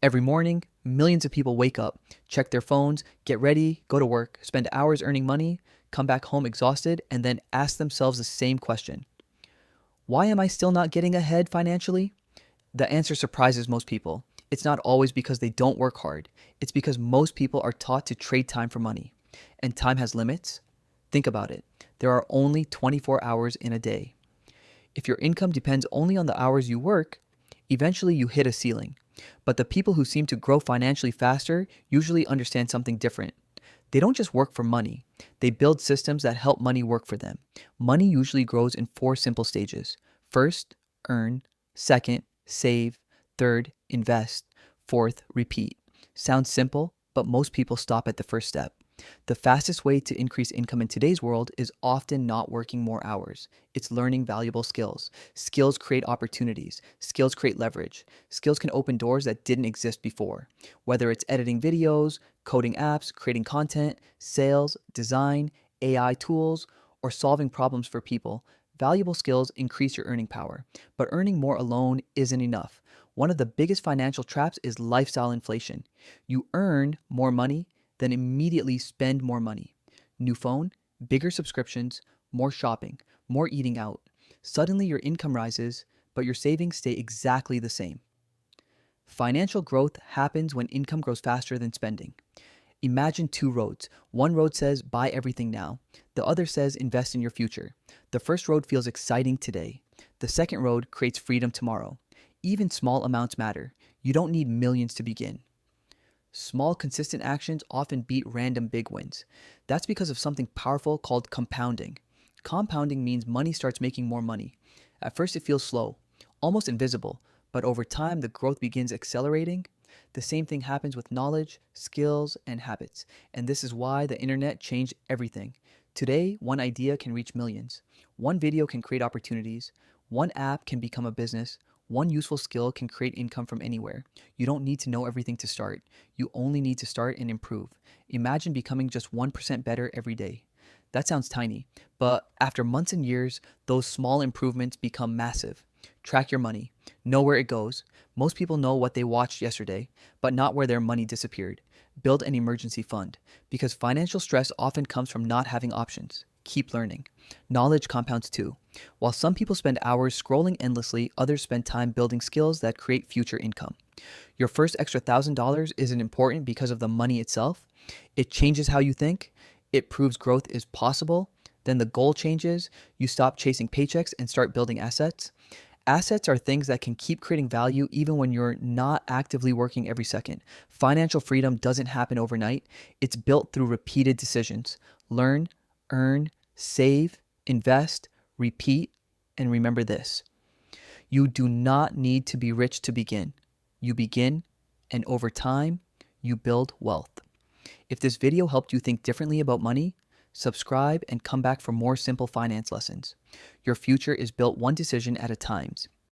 Every morning, millions of people wake up, check their phones, get ready, go to work, spend hours earning money, come back home exhausted, and then ask themselves the same question: why am I still not getting ahead financially? The answer surprises most people. It's not always because they don't work hard. It's because most people are taught to trade time for money. And time has limits. Think about it. There are only 24 hours in a day. If your income depends only on the hours you work, eventually you hit a ceiling. But the people who seem to grow financially faster usually understand something different. They don't just work for money. They build systems that help money work for them. Money usually grows in four simple stages. First, earn. Second, save. Third, invest. Fourth, repeat. Sounds simple, but most people stop at the first step. The fastest way to increase income in today's world is often not working more hours. It's learning valuable skills. Skills create opportunities. Skills create leverage. Skills can open doors that didn't exist before. Whether it's editing videos, coding apps, creating content, sales, design, AI tools, or solving problems for people, valuable skills increase your earning power. But earning more alone isn't enough. One of the biggest financial traps is lifestyle inflation. You earn more money, then immediately spend more money. New phone, bigger subscriptions, more shopping, more eating out. Suddenly your income rises, but your savings stay exactly the same. Financial growth happens when income grows faster than spending. Imagine two roads. One road says buy everything now. The other says invest in your future. The first road feels exciting today. The second road creates freedom tomorrow. Even small amounts matter. You don't need millions to begin. Small, consistent actions often beat random big wins. That's because of something powerful called compounding. Compounding means money starts making more money. At first, it feels slow, almost invisible, but over time, the growth begins accelerating. The same thing happens with knowledge, skills, and habits. And this is why the internet changed everything. Today, one idea can reach millions. One video can create opportunities. One app can become a business. One useful skill can create income from anywhere. You don't need to know everything to start. You only need to start and improve. Imagine becoming just 1% better every day. That sounds tiny, but after months and years, those small improvements become massive. Track your money. Know where it goes. Most people know what they watched yesterday, but not where their money disappeared. Build an emergency fund, because financial stress often comes from not having options. Keep learning. Knowledge compounds too. While some people spend hours scrolling endlessly, others spend time building skills that create future income. Your first extra $1,000 isn't important because of the money itself. It changes how you think. It proves growth is possible. Then the goal changes. You stop chasing paychecks and start building assets. Assets are things that can keep creating value even when you're not actively working every second. Financial freedom doesn't happen overnight. It's built through repeated decisions. Learn, earn, save, invest, repeat, and remember this: you do not need to be rich to begin. You begin, and over time, you build wealth. If this video helped you think differently about money, subscribe and come back for more simple finance lessons. Your future is built one decision at a time.